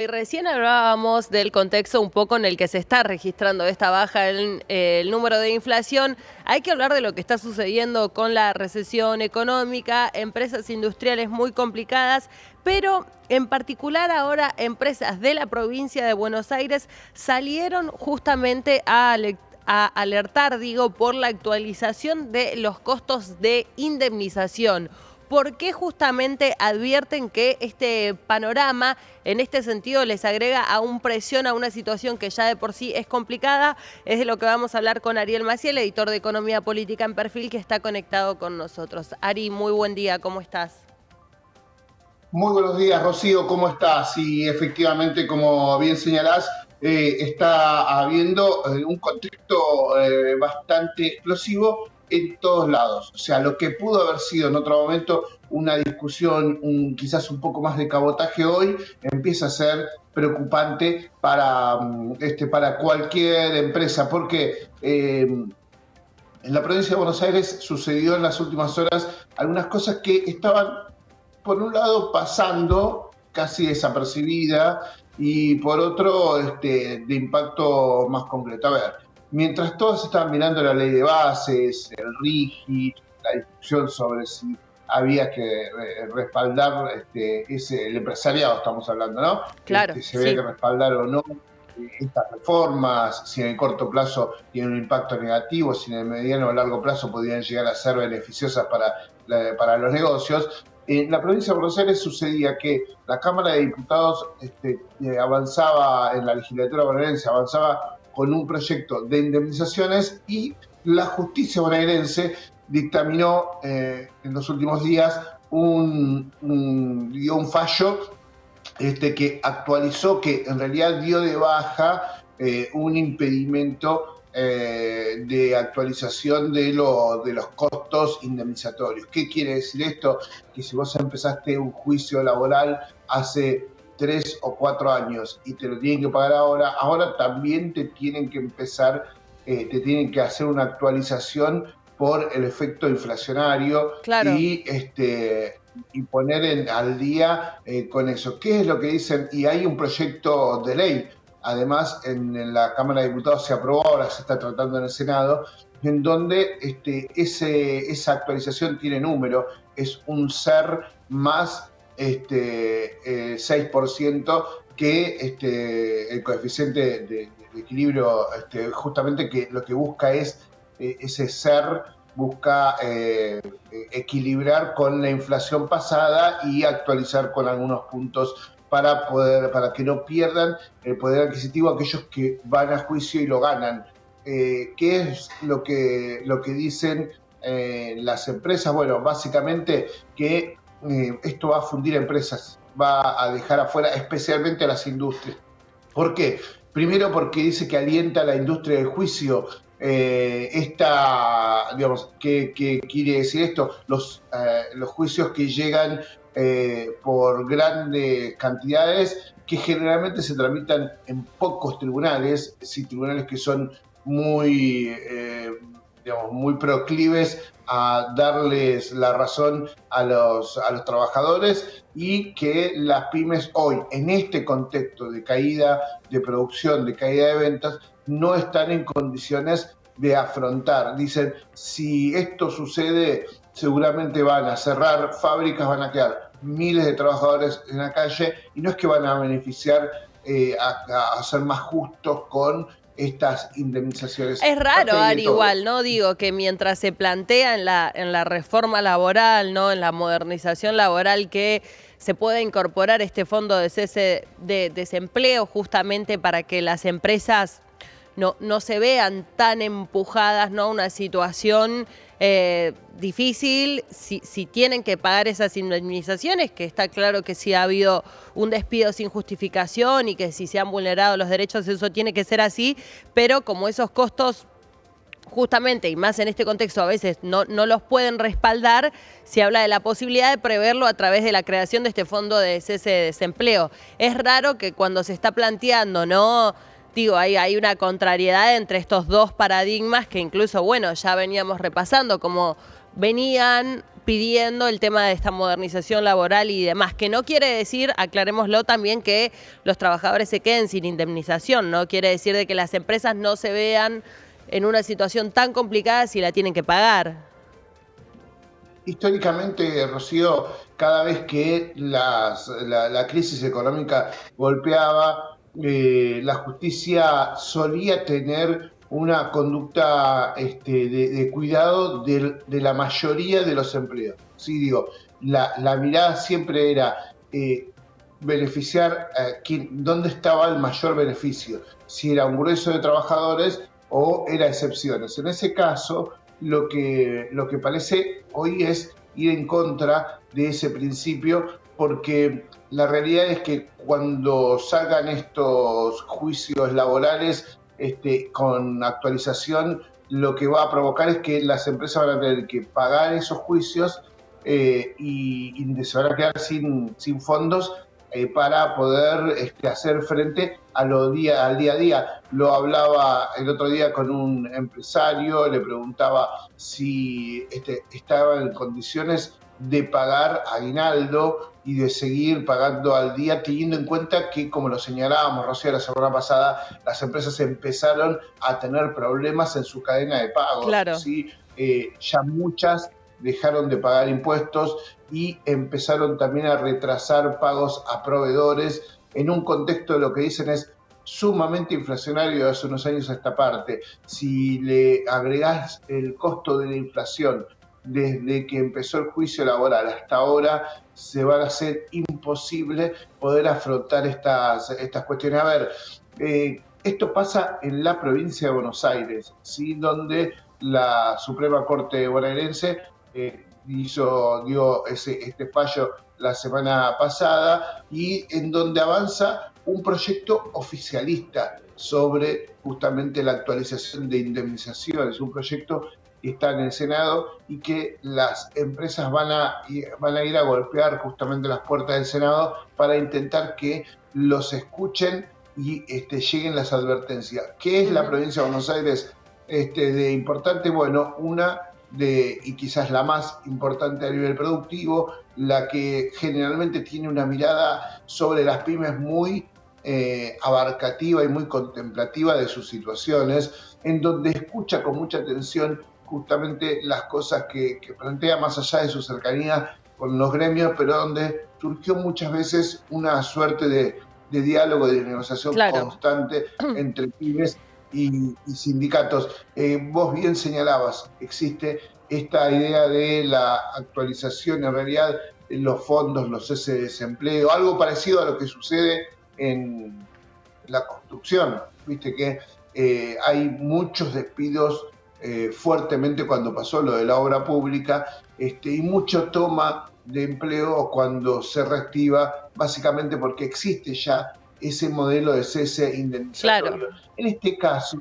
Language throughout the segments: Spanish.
Y recién hablábamos del contexto un poco en el que se está registrando esta baja en el número de inflación. Hay que hablar de lo que está sucediendo con la recesión económica, empresas industriales muy complicadas, pero en particular ahora empresas de la provincia de Buenos Aires salieron justamente a alertar, por la actualización de los costos de indemnización. ¿Por qué justamente advierten que este panorama, en este sentido, les agrega aún presión a una situación que ya de por sí es complicada? Es de lo que vamos a hablar con Ariel Maciel, editor de Economía Política en Perfil, que está conectado con nosotros. Ari, muy buen día, ¿cómo estás? Muy buenos días, Rocío, ¿cómo estás? Y efectivamente, como bien señalás, está habiendo un contexto bastante explosivo en todos lados. O sea, lo que pudo haber sido en otro momento una discusión quizás un poco más de cabotaje hoy, empieza a ser preocupante para cualquier empresa, porque en la provincia de Buenos Aires sucedió en las últimas horas algunas cosas que estaban por un lado pasando casi desapercibida y por otro de impacto más concreto. A ver, mientras todos estaban mirando la ley de bases, el RIGI, la discusión sobre si había que respaldar el empresariado, estamos hablando, ¿no? Claro, Si había sí. que respaldar o no estas reformas, si en el corto plazo tienen un impacto negativo, si en el mediano o largo plazo podrían llegar a ser beneficiosas para los negocios. En la provincia de Buenos Aires sucedía que la Cámara de Diputados avanzaba en la legislatura bonaerense, avanzaba con un proyecto de indemnizaciones y la justicia bonaerense dictaminó en los últimos días dio un fallo que actualizó, que en realidad dio de baja un impedimento de actualización de los costos indemnizatorios. ¿Qué quiere decir esto? Que si vos empezaste un juicio laboral hace 3 o 4 años y te lo tienen que pagar ahora también te tienen que te tienen que hacer una actualización por el efecto inflacionario Claro. y poner al día con eso. ¿Qué es lo que dicen? Y hay un proyecto de ley, además en la Cámara de Diputados se aprobó, ahora se está tratando en el Senado, en donde esa actualización tiene número, es un SER más 6%, que el coeficiente de equilibrio, justamente que lo que busca es ese SER busca equilibrar con la inflación pasada y actualizar con algunos puntos para que no pierdan el poder adquisitivo aquellos que van a juicio y lo ganan. ¿Qué es lo que dicen las empresas? Bueno, básicamente que esto va a fundir empresas, va a dejar afuera especialmente a las industrias. ¿Por qué? Primero porque dice que alienta a la industria del juicio. ¿Qué quiere decir esto? Los juicios que llegan por grandes cantidades, que generalmente se tramitan en pocos tribunales, sí, tribunales que son muy proclives a darles la razón a los trabajadores, y que las pymes hoy, en este contexto de caída de producción, de caída de ventas, no están en condiciones de afrontar. Dicen, si esto sucede, seguramente van a cerrar fábricas, van a quedar miles de trabajadores en la calle, y no es que van a beneficiar a ser más justos con estas indemnizaciones. Es raro, Aparte hay de Ari, todo. igual, ¿no? Digo, que mientras se plantea en la reforma laboral, ¿no? En la modernización laboral, que se pueda incorporar este fondo de cese de desempleo justamente para que las empresas no se vean tan empujadas, ¿no? A una situación difícil, si tienen que pagar esas indemnizaciones, que está claro que si ha habido un despido sin justificación y que si se han vulnerado los derechos, eso tiene que ser así, pero como esos costos justamente, y más en este contexto, a veces no los pueden respaldar, se habla de la posibilidad de preverlo a través de la creación de este fondo de cese de desempleo. Es raro que cuando se está planteando, ¿no? Digo, hay una contrariedad entre estos dos paradigmas que incluso, bueno, ya veníamos repasando, como venían pidiendo el tema de esta modernización laboral y demás, que no quiere decir, aclarémoslo también, que los trabajadores se queden sin indemnización, no quiere decir de que las empresas no se vean en una situación tan complicada si la tienen que pagar. Históricamente, Rocío, cada vez que la crisis económica golpeaba, la justicia solía tener una conducta de cuidado de la mayoría de los empleos. Sí, digo, la mirada siempre era beneficiar a dónde estaba el mayor beneficio, si era un grueso de trabajadores o era excepciones. En ese caso, lo que parece hoy es ir en contra de ese principio, porque la realidad es que cuando salgan estos juicios laborales con actualización, lo que va a provocar es que las empresas van a tener que pagar esos juicios y se van a quedar sin fondos para poder hacer frente al día a día. Lo hablaba el otro día con un empresario, le preguntaba si estaba en condiciones de pagar aguinaldo y de seguir pagando al día, teniendo en cuenta que, como lo señalábamos, Rocío, la semana pasada, las empresas empezaron a tener problemas en su cadena de pagos. Claro. ¿Sí? Ya muchas dejaron de pagar impuestos y empezaron también a retrasar pagos a proveedores en un contexto de lo que dicen es sumamente inflacionario de hace unos años a esta parte. Si le agregás el costo de la inflación desde que empezó el juicio laboral hasta ahora, se va a hacer imposible poder afrontar estas cuestiones. A ver, esto pasa en la provincia de Buenos Aires, ¿sí? Donde la Suprema Corte bonaerense dio este fallo la semana pasada y en donde avanza un proyecto oficialista sobre justamente la actualización de indemnizaciones, un proyecto que está en el Senado y que las empresas van a ir a golpear justamente las puertas del Senado para intentar que los escuchen y lleguen las advertencias. ¿Qué es la provincia de Buenos Aires de importante? Bueno, y quizás la más importante a nivel productivo, la que generalmente tiene una mirada sobre las pymes muy abarcativa y muy contemplativa de sus situaciones, en donde escucha con mucha atención justamente las cosas que plantea más allá de su cercanía con los gremios, pero donde surgió muchas veces una suerte de diálogo, de negociación constante entre pymes y sindicatos. Vos bien señalabas, existe esta idea de la actualización, en realidad los fondos, los cese de desempleo, algo parecido a lo que sucede en la construcción. Viste que hay muchos despidos fuertemente cuando pasó lo de la obra pública y mucho toma de empleo cuando se reactiva, básicamente porque existe ya ese modelo de cese indemnizatorio. Claro. En este caso,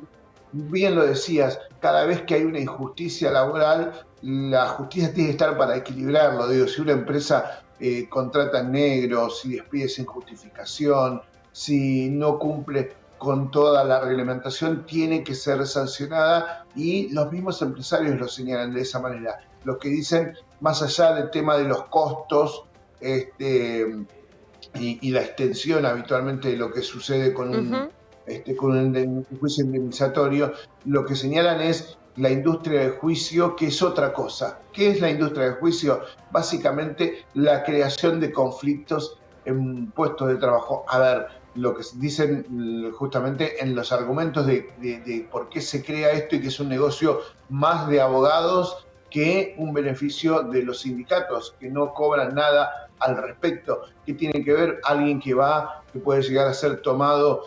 bien lo decías, cada vez que hay una injusticia laboral, la justicia tiene que estar para equilibrarlo. Digo, si una empresa contrata en negro, si despide sin justificación, si no cumple con toda la reglamentación, tiene que ser sancionada y los mismos empresarios lo señalan de esa manera. Los que dicen, más allá del tema de los costos y la extensión habitualmente de lo que sucede con un juicio indemnizatorio, lo que señalan es la industria del juicio, que es otra cosa. ¿Qué es la industria del juicio? Básicamente la creación de conflictos en puestos de trabajo. A ver, lo que dicen justamente en los argumentos de por qué se crea esto y que es un negocio más de abogados que un beneficio de los sindicatos, que no cobran nada al respecto. ¿Qué tiene que ver alguien que puede llegar a ser tomado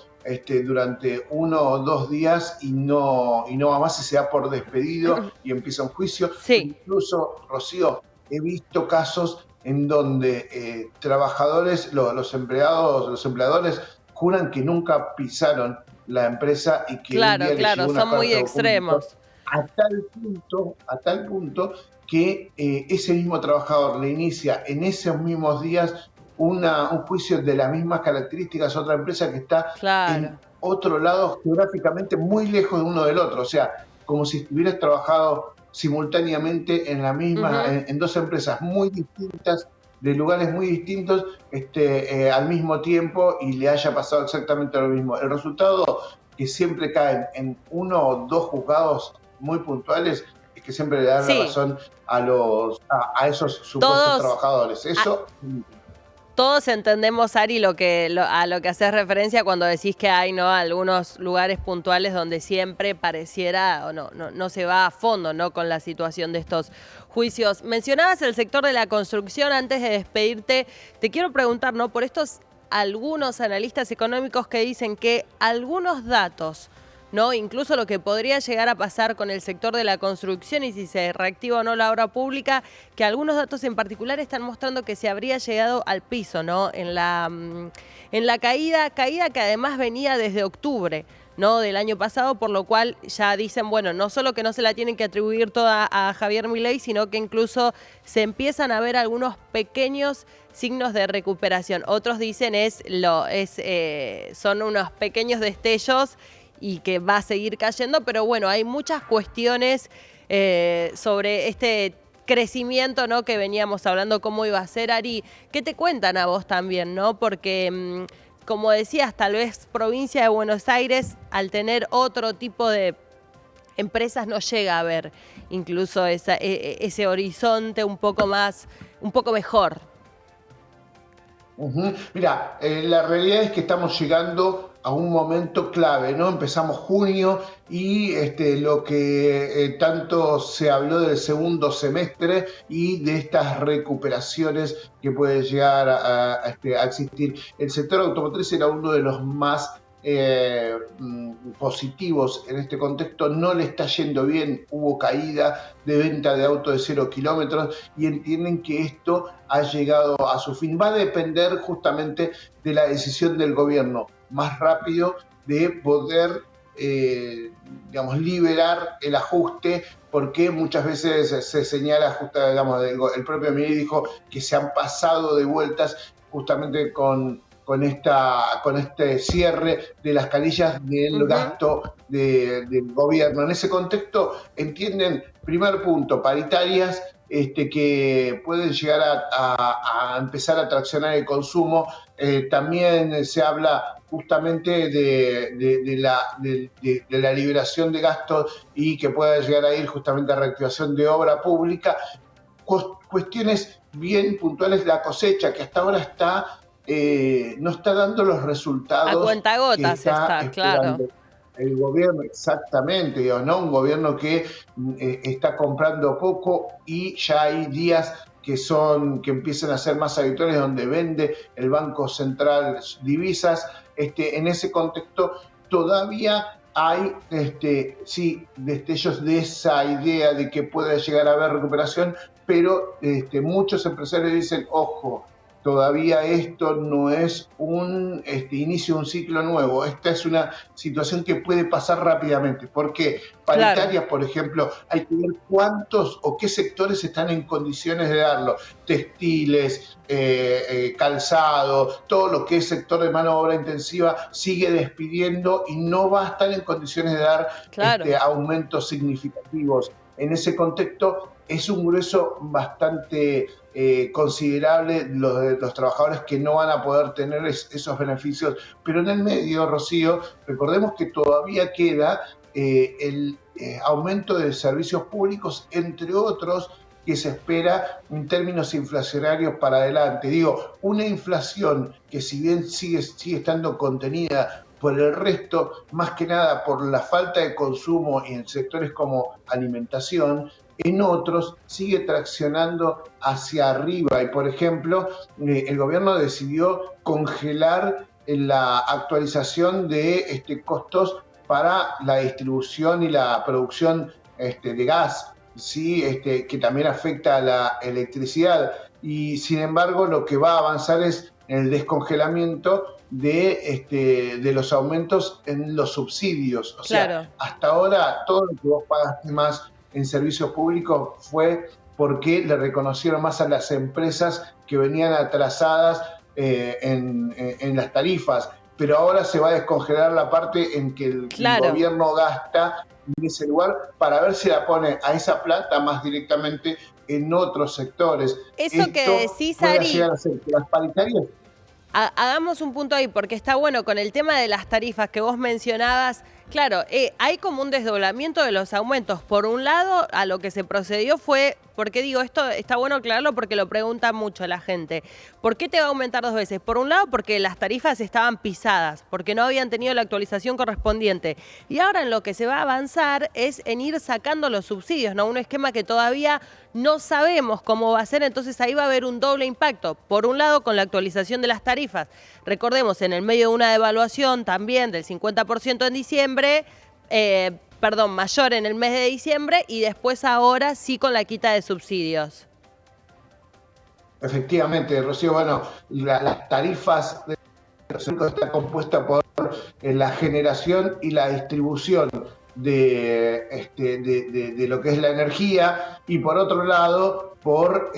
durante 1 o 2 días y no va más y se da por despedido y empieza un juicio? Sí. Incluso, Rocío, he visto casos en donde trabajadores, los empleadores juran que nunca pisaron la empresa y que un día les llegó una son muy carta extremos. a tal punto que ese mismo trabajador le inicia en esos mismos días un juicio de las mismas características a otra empresa que está en otro lado geográficamente muy lejos de uno del otro. O sea, como si hubieras trabajado simultáneamente en la misma, Ujú. en dos empresas muy distintas, de lugares muy distintos, al mismo tiempo, y le haya pasado exactamente lo mismo. El resultado que siempre caen en uno o dos juzgados muy puntuales es que siempre le dan la Sí, razón a esos supuestos todos, trabajadores. Eso. todos entendemos, Ari, a lo que haces referencia cuando decís que hay, ¿no?, algunos lugares puntuales donde siempre pareciera o no se va a fondo, ¿no?, con la situación de estos juicios. Mencionabas el sector de la construcción. Antes de despedirte, te quiero preguntar, ¿no?, por estos algunos analistas económicos que dicen que algunos datos, ¿no?, incluso lo que podría llegar a pasar con el sector de la construcción y si se reactiva o no la obra pública, que algunos datos en particular están mostrando que se habría llegado al piso, ¿no?, en la caída que además venía desde octubre, ¿no?, del año pasado, por lo cual ya dicen, bueno, no solo que no se la tienen que atribuir toda a Javier Milei, sino que incluso se empiezan a ver algunos pequeños signos de recuperación. Otros dicen son unos pequeños destellos y que va a seguir cayendo, pero bueno, hay muchas cuestiones sobre este crecimiento, ¿no?, que veníamos hablando cómo iba a ser. Ari, ¿qué te cuentan a vos también, no? Porque, como decías, tal vez provincia de Buenos Aires, al tener otro tipo de empresas, no llega a ver incluso ese horizonte un poco mejor. Mira, la realidad es que estamos llegando a un momento clave, ¿no? Empezamos junio y lo que tanto se habló del segundo semestre y de estas recuperaciones que puede llegar a existir. El sector automotriz era uno de los más positivos en este contexto. No le está yendo bien, hubo caída de venta de autos de 0 kilómetros y entienden que esto ha llegado a su fin. Va a depender justamente de la decisión del gobierno más rápido de poder, digamos, liberar el ajuste, porque muchas veces se señala, digamos, el propio Milei dijo que se han pasado de vueltas justamente con este cierre de las canillas del Ujú. gasto del gobierno. En ese contexto, entienden, primer punto, paritarias que pueden llegar a empezar a traccionar el consumo. También se habla justamente de la liberación de gastos y que pueda llegar a ir justamente a reactivación de obra pública. Cuestiones bien puntuales, la cosecha, que hasta ahora no está dando los A resultados que cuentagotas está está, claro. esperando el gobierno, exactamente, ¿no? Un gobierno que está comprando poco y ya hay días que empiezan a ser más habituales, donde vende el Banco Central divisas. En ese contexto todavía hay, sí, destellos de esa idea de que pueda llegar a haber recuperación, pero muchos empresarios dicen, ojo, todavía esto no es un inicio de un ciclo nuevo. Esta es una situación que puede pasar rápidamente. Porque Claro. paritarias, por ejemplo, hay que ver cuántos o qué sectores están en condiciones de darlo. Textiles, calzado, todo lo que es sector de mano de obra intensiva sigue despidiendo y no va a estar en condiciones de dar Claro. aumentos significativos. En ese contexto es un grueso bastante considerable los trabajadores que no van a poder tener esos beneficios. Pero en el medio, Rocío, recordemos que todavía queda el aumento de servicios públicos, entre otros, que se espera en términos inflacionarios para adelante. Digo, una inflación que si bien sigue estando contenida por el resto, más que nada por la falta de consumo en sectores como alimentación, en otros sigue traccionando hacia arriba. Y por ejemplo, el gobierno decidió congelar la actualización de costos para la distribución y la producción de gas, ¿sí? Que también afecta a la electricidad. Y sin embargo, lo que va a avanzar es el descongelamiento de los aumentos en los subsidios. O sea, Claro. hasta ahora todo lo que vos pagaste más en servicios públicos fue porque le reconocieron más a las empresas que venían atrasadas en las tarifas. pero ahora se va a descongelar la parte en que el Claro. gobierno gasta en ese lugar para ver si la pone a esa plata más directamente en otros sectores. Eso que Esto decís, pueda Ari, llegar a ser que las paritarias. hagamos un punto ahí, porque está bueno con el tema de las tarifas que vos mencionabas. Claro, hay como un desdoblamiento de los aumentos. Por un lado, a lo que se procedió fue, porque digo, esto está bueno aclararlo porque lo pregunta mucho la gente. ¿Por qué te va a aumentar 2 veces? Por un lado, porque las tarifas estaban pisadas, porque no habían tenido la actualización correspondiente. Y ahora en lo que se va a avanzar es en ir sacando los subsidios, ¿no? Un esquema que todavía no sabemos cómo va a ser, entonces ahí va a haber un doble impacto. Por un lado, con la actualización de las tarifas. Recordemos, en el medio de una devaluación también del 50% en diciembre, mayor en el mes de diciembre, y después ahora sí con la quita de subsidios. Efectivamente, Rocío, bueno, las tarifas de los eléctricos están compuestas por la generación y la distribución de lo que es la energía, y por otro lado, por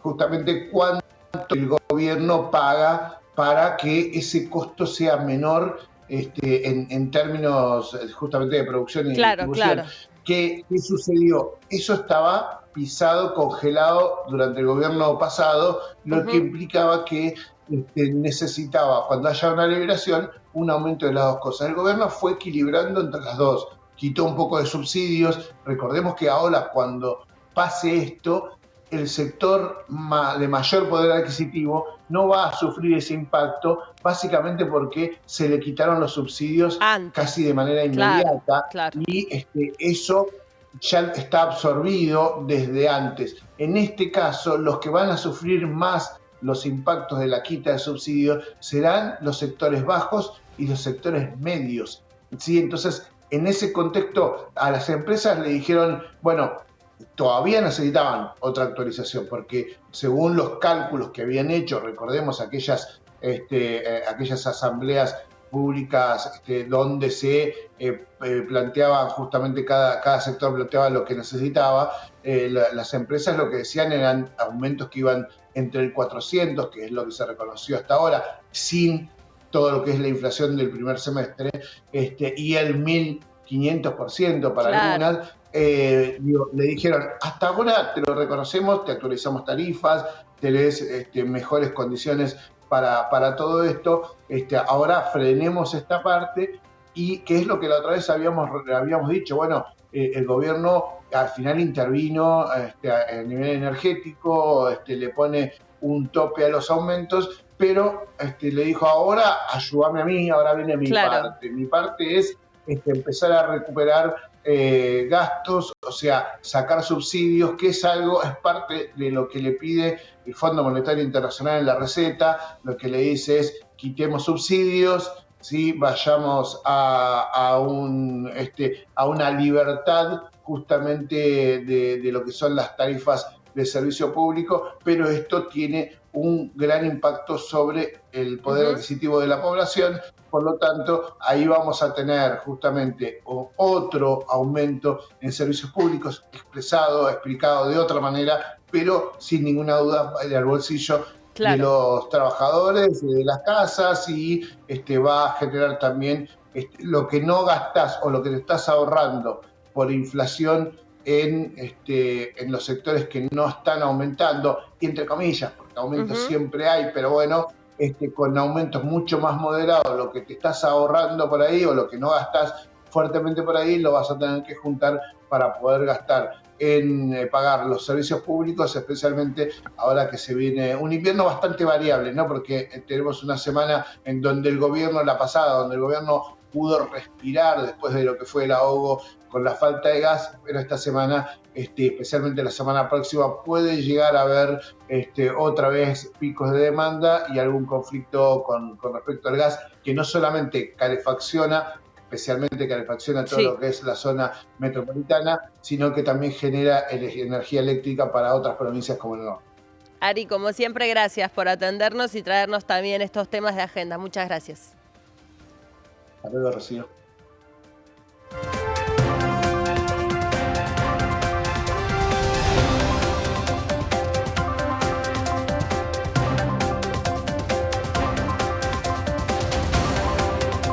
justamente cuánto el gobierno paga para que ese costo sea menor en términos justamente de producción y Claro, distribución. claro. ¿Qué sucedió? Eso estaba pisado, congelado durante el gobierno pasado, lo que implicaba que necesitaba, cuando haya una liberación, un aumento de las dos cosas. El gobierno fue equilibrando entre las dos, quitó un poco de subsidios. Recordemos que ahora, cuando pase esto, el sector de mayor poder adquisitivo no va a sufrir ese impacto, básicamente porque se le quitaron los subsidios Antes. casi de manera Claro, inmediata, claro. y eso ya está absorbido desde antes. En este caso, los que van a sufrir más los impactos de la quita de subsidios serán los sectores bajos y los sectores medios. ¿Sí? Entonces, en ese contexto, a las empresas le dijeron, bueno, todavía necesitaban otra actualización, porque según los cálculos que habían hecho, recordemos aquellas asambleas públicas donde se planteaban justamente cada sector planteaba lo que necesitaba, las empresas lo que decían eran aumentos que iban entre el 400, que es lo que se reconoció hasta ahora, sin todo lo que es la inflación del primer semestre, y el 1500% para algunas. Le dijeron, hasta ahora te lo reconocemos, te actualizamos tarifas, tenés mejores condiciones para todo esto, ahora frenemos esta parte. Y que es lo que la otra vez habíamos dicho, bueno, el gobierno al final intervino a nivel energético, le pone un tope a los aumentos, pero le dijo, ahora ayúdame a mí, ahora viene mi parte. Mi parte es empezar a recuperar gastos, o sea, sacar subsidios, que es parte de lo que le pide el Fondo Monetario Internacional en la receta. Lo que le dice es, quitemos subsidios, ¿sí? Vayamos a una libertad justamente de lo que son las tarifas de servicio público, pero esto tiene un gran impacto sobre el poder adquisitivo de la población. Por lo tanto, ahí vamos a tener justamente otro aumento en servicios públicos explicado de otra manera, pero sin ninguna duda al bolsillo de los trabajadores, de las casas, y va a generar también lo que no gastás o lo que te estás ahorrando por inflación en los sectores que no están aumentando, y entre comillas, porque aumentos siempre hay, pero bueno, con aumentos mucho más moderados, lo que te estás ahorrando por ahí o lo que no gastás fuertemente por ahí, lo vas a tener que juntar para poder gastar en pagar los servicios públicos, especialmente ahora que se viene un invierno bastante variable, ¿no? Porque tenemos una semana en donde el gobierno, la pasada, donde el gobierno pudo respirar después de lo que fue el ahogo con la falta de gas, pero esta semana, especialmente la semana próxima, puede llegar a haber otra vez picos de demanda y algún conflicto con respecto al gas, que no solamente calefacciona, especialmente calefacciona todo lo que es la zona metropolitana, sino que también genera energía eléctrica para otras provincias como el norte. Ari, como siempre, gracias por atendernos y traernos también estos temas de agenda. Muchas gracias. Hasta luego, Rocío.